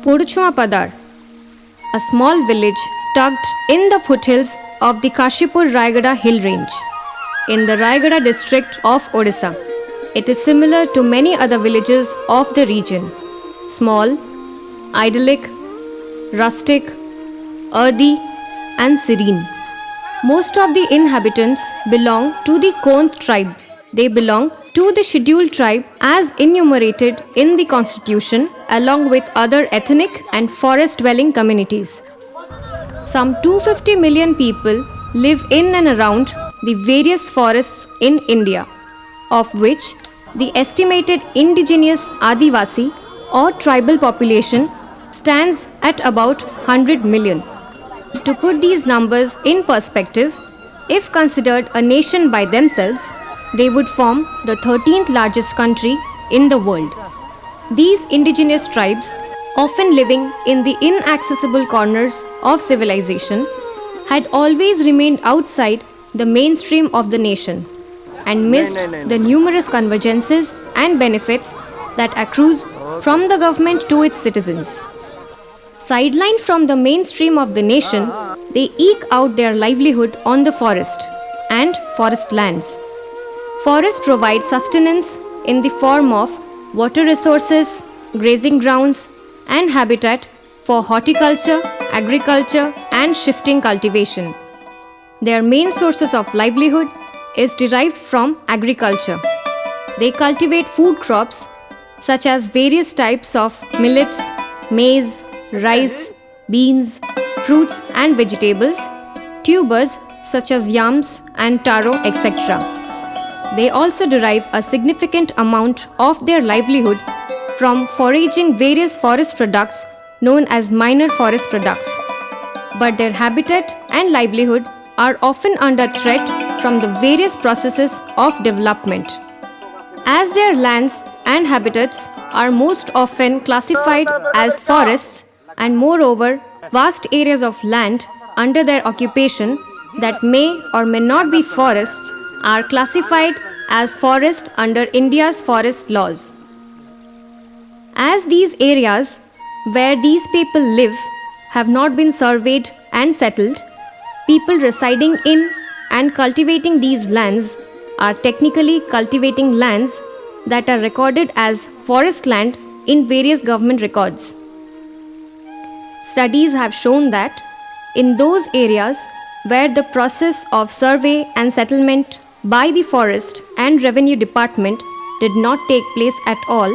Padar, a small village tucked in the foothills of the Kashipur-Rayagada hill range in the Rayagada district of Odisha. It is similar to many other villages of the region. Small, idyllic, rustic, earthy and serene. Most of the inhabitants belong to the Kont tribe. They belong to the scheduled tribe as enumerated in the constitution along with other ethnic and forest dwelling communities. Some 250 million people live in and around the various forests in India, of which the estimated indigenous Adivasi or tribal population stands at about 100 million. To put these numbers in perspective, if considered a nation by themselves, they would form the 13th largest country in the world. These indigenous tribes, often living in the inaccessible corners of civilization, had always remained outside the mainstream of the nation and missed the numerous convergences and benefits that accrues from the government to its citizens. Sidelined from the mainstream of the nation, they eke out their livelihood on the forest and forest lands. Forests provide sustenance in the form of water resources, grazing grounds, and habitat for horticulture, agriculture, and shifting cultivation. Their main sources of livelihood is derived from agriculture. They cultivate food crops such as various types of millets, maize, rice, beans, fruits and vegetables, tubers such as yams and taro, etc. They also derive a significant amount of their livelihood from foraging various forest products known as minor forest products. But their habitat and livelihood are often under threat from the various processes of development. As their lands and habitats are most often classified as forests, and moreover, vast areas of land under their occupation that may or may not be forests are classified as forest under India's forest laws. As these areas where these people live have not been surveyed and settled, people residing in and cultivating these lands are technically cultivating lands that are recorded as forest land in various government records. Studies have shown that in those areas where the process of survey and settlement by the Forest and Revenue Department did not take place at all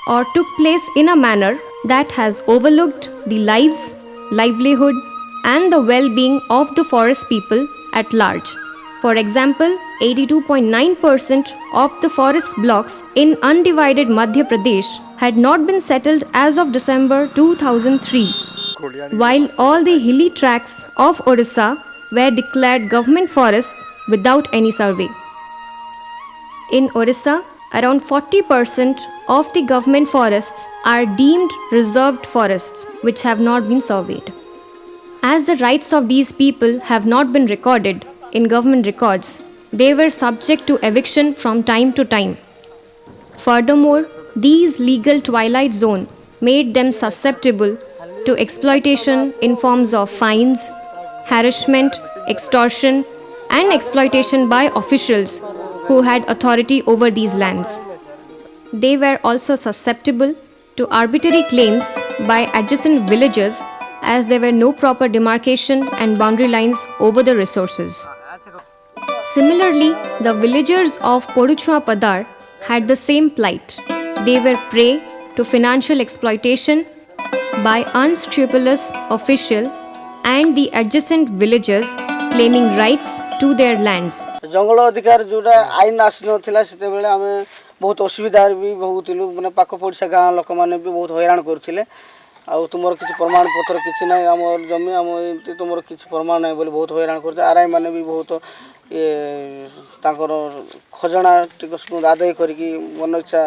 or took place in a manner that has overlooked the lives, livelihood and the well-being of the forest people at large. For example, 82.9% of the forest blocks in undivided Madhya Pradesh had not been settled as of December 2003, while all the hilly tracts of Odisha were declared government forests without any survey. In Odisha, around 40% of the government forests are deemed reserved forests which have not been surveyed. As the rights of these people have not been recorded in government records, they were subject to eviction from time to time. Furthermore, these legal twilight zone made them susceptible to exploitation in forms of fines, harassment, extortion, and exploitation by officials who had authority over these lands. They were also susceptible to arbitrary claims by adjacent villagers as there were no proper demarcation and boundary lines over the resources. Similarly, the villagers of Padar had the same plight. They were prey to financial exploitation by unscrupulous officials and the adjacent villagers claiming rights to their lands. जंगल अधिकार जोटा आईन आसी नथिला सेते बेले आमे बहुत असुविधा भी बहुतिलु माने पाख पड़िसा गाँ लोक माने भी बहुत हैरान करथिले आ तुमर किछि प्रमाण पत्र किछि नै हमर जमी हम तुमर किछि प्रमाण नै बोली बहुत हैरान करथे आरआई माने भी बहुत तांकर खजना टिकस आदाय करिकि मन इच्छा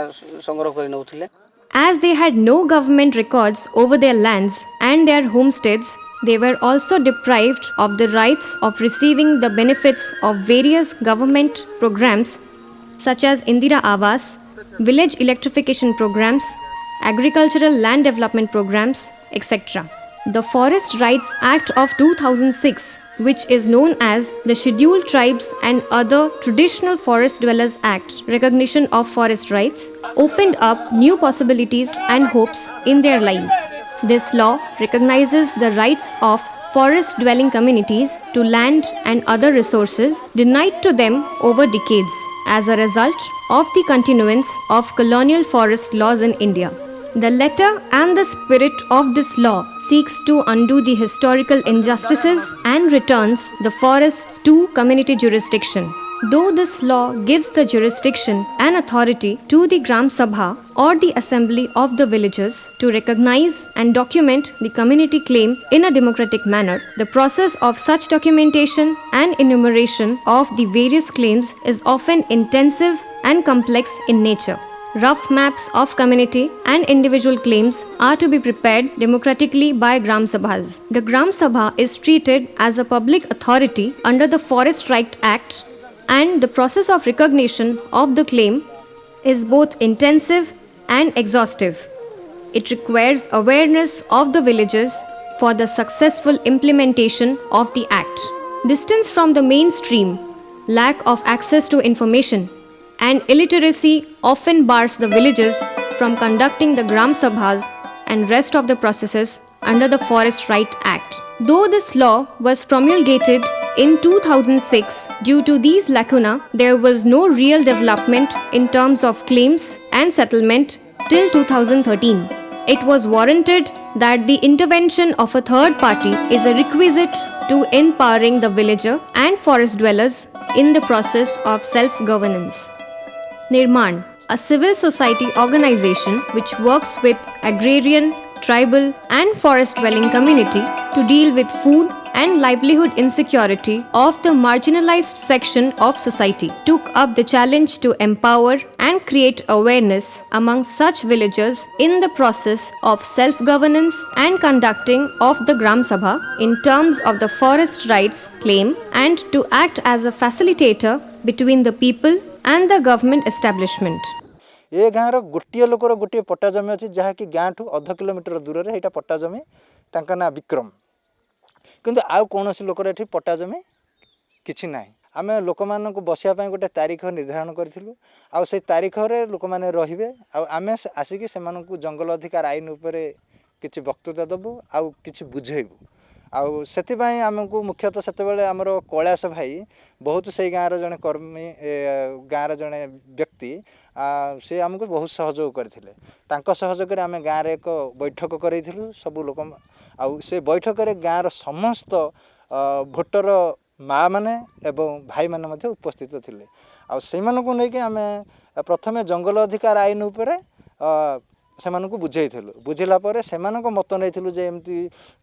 संग्रह करि नउथिले. As they had no government records over their lands and their homesteads, they were also deprived of the rights of receiving the benefits of various government programs such as Indira Awas, village electrification programs, agricultural land development programs, etc. The Forest Rights Act of 2006, which is known as the Scheduled Tribes and Other Traditional Forest Dwellers Act, recognition of forest rights, opened up new possibilities and hopes in their lives. This law recognizes the rights of forest dwelling communities to land and other resources denied to them over decades as a result of the continuance of colonial forest laws in India. The letter and the spirit of this law seeks to undo the historical injustices and returns the forests to community jurisdiction. Though this law gives the jurisdiction and authority to the Gram Sabha or the assembly of the villagers to recognize and document the community claim in a democratic manner, the process of such documentation and enumeration of the various claims is often intensive and complex in nature. Rough maps of community and individual claims are to be prepared democratically by Gram Sabhas. The Gram Sabha is treated as a public authority under the Forest Rights Act, and the process of recognition of the claim is both intensive and exhaustive. It requires awareness of the villagers for the successful implementation of the act. Distance from the mainstream, lack of access to information, and illiteracy often bars the villagers from conducting the Gram Sabhas and rest of the processes under the Forest Rights Act. Though this law was promulgated in 2006, due to these lacunae, there was no real development in terms of claims and settlement till 2013. It was warranted that the intervention of a third party is a requisite to empowering the villager and forest dwellers in the process of self-governance. NIRMAN, a civil society organization which works with agrarian, tribal and forest dwelling community to deal with food and livelihood insecurity of the marginalized section of society, took up the challenge to empower and create awareness among such villagers in the process of self-governance and conducting of the Gram Sabha in terms of the forest rights claim, and to act as a facilitator between the people and the government establishment. ए गाँव गोटे लोकर गोटे पट्टा जमी अच्छी जहाँकि गाँ ठू अध किलोमीटर दूर में यहाँ पट्टा जमी तांका ना विक्रम किंतु आउ कौन सी लोकर ये पट्टा जमी किछि ना आम लोक मान बसापी गोटे तारीख निर्धारण करूँ आउ से तारीख रे लोक मैंने रे आम आसिक से जंगल अधिकार आईन उपर किसी वक्तृता देवु आउ कि बुझेबू आउ से आमको मुख्यतः से आमर कैलाश भाई बहुत से गाँव जड़े कर्मी गाँव जड़े व्यक्ति से आमको बहुत सहयोग करते सहयोग आम गाँव एक बैठक करूँ सबू लोक आउ से बैठक गाँव समस्त भोटर माँ मैंने एवं भाई मैंने उपस्थित थे आउ आम प्रथमे जंगल अधिकार आईन उपर से बुझेलु बुझेला से मत नहीं जे एमती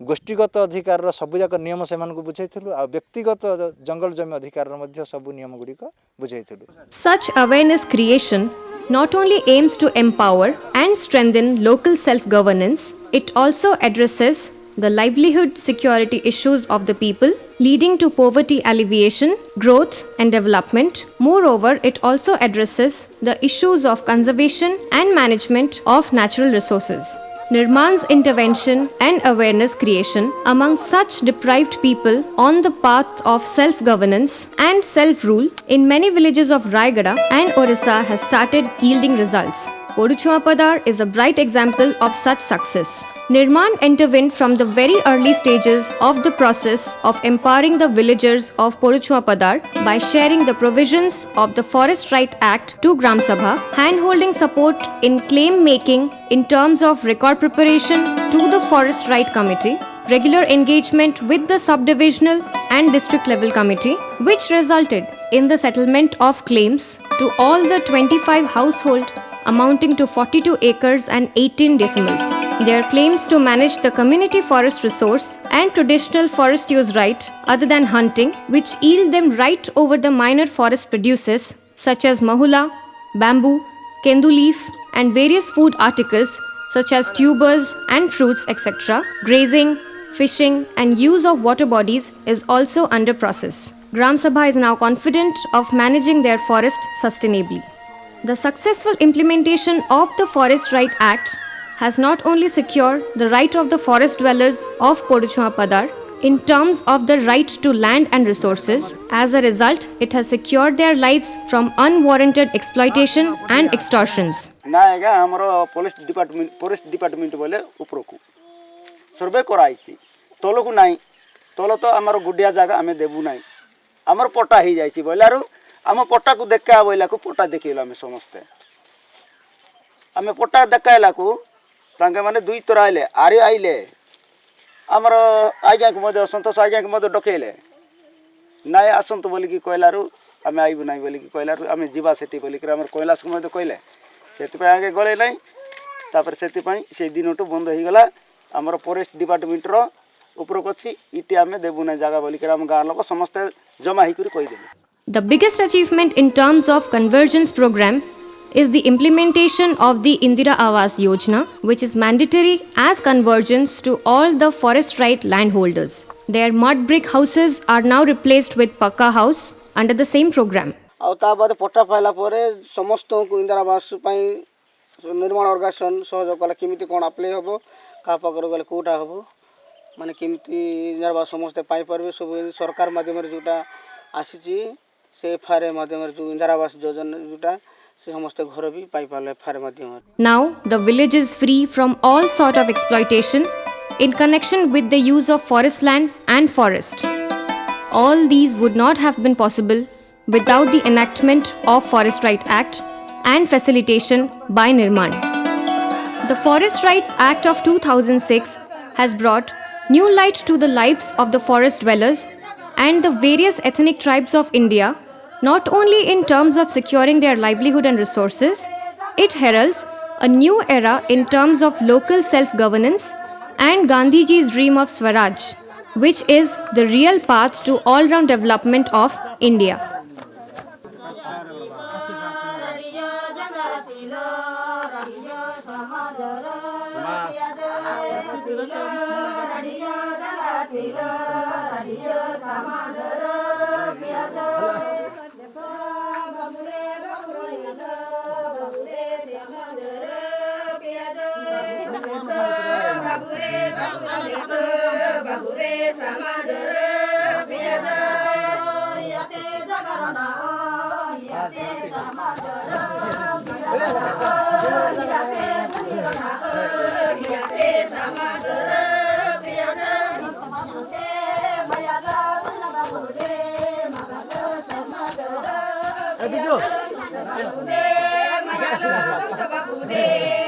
गोष्ठीगत अधिकार सबुजाक नियम से बुझेलु आ व्यक्तिगत जंगल जमी अधिकार सब नियम गुड़िक बुझेलु. Such awareness creation not only aims to empower and strengthen local self-governance, it also addresses the livelihood security issues of the people, leading to poverty alleviation, growth and development. Moreover, it also addresses the issues of conservation and management of natural resources. NIRMAN's intervention and awareness creation among such deprived people on the path of self-governance and self-rule in many villages of Raigada and Orissa has started yielding results. Poduchuapadar is a bright example of such success. NIRMAN intervened from the very early stages of the process of empowering the villagers of Poduchuapadar by sharing the provisions of the Forest Rights Act to Gram Sabha, hand-holding support in claim making in terms of record preparation to the Forest Right Committee, regular engagement with the subdivisional and district level committee, which resulted in the settlement of claims to all the 25 households amounting to 42 acres and 18 decimals. Their claims to manage the community forest resource and traditional forest use right other than hunting, which yield them right over the minor forest produces such as mahula, bamboo, kendu leaf and various food articles such as tubers and fruits etc. Grazing, fishing and use of water bodies is also under process. Gram Sabha is now confident of managing their forest sustainably. The successful implementation of the Forest Rights Act has not only secured the right of the forest dwellers of Poduchua Padar in terms of the right to land and resources, as a result, it has secured their lives from unwarranted exploitation and extortions. ना आज्ञा आमर forest department बोले उपरकू सर्वे कराई तल को नाई तल तो आमर गुडिया जगह आम देवु ना आमर पट्टा हो जाए बोलारू आम पट्टा को देखा बोला को पट्टा देखल आम समस्ते आम पट्टा देखला को मैंने दुई थर आइले आरे आइले आमर आज्ञा को मध्य संतोष आज्ञा को मध्य डकैले ना आसतु बोलिकी कहलू आम आईबू ना बोलिकी कहलू आम जीवा से बोलिक कैलाश को मध्य कहले से आगे गले ना तापर से दिन बंद हो गला आमर फॉरेस्ट डिपार्टमेंट उपरक अच्छी इटी आम देवु ना जगह बोलिक गाँव लोक समस्ते जमा होकर कहीदे. The biggest achievement in terms of convergence program is the implementation of the Indira Awas Yojana, which is mandatory as convergence to all the forest right landholders. Their mud brick houses are now replaced with Pakka house under the same program. आउे पट्टा पाइला समस्त को इंदिरा आवास निर्माण organisation सहयोग कला केमिति कोन apply हबो का पाकर गले कोटा हबो माने केमिति इंदिरा आवास समस्त पाई परबे सब सरकार माध्यम रे जोटा आसीची से FRA माध्यम रे जो इंदिरा आवास योजना जोटा से समस्त घर भी पाई पाले FRA माध्यम रे. Now the village is free from all sort of exploitation in connection with the use of forest land and forest. All these would not have been possible without the enactment of Forest Right Act and facilitation by NIRMAN. The Forest Rights Act of 2006 has brought new light to the lives of the forest dwellers and the various ethnic tribes of India, not only in terms of securing their livelihood and resources, it heralds a new era in terms of local self-governance and Gandhiji's dream of Swaraj, which is the real path to all-round development of India. Hey,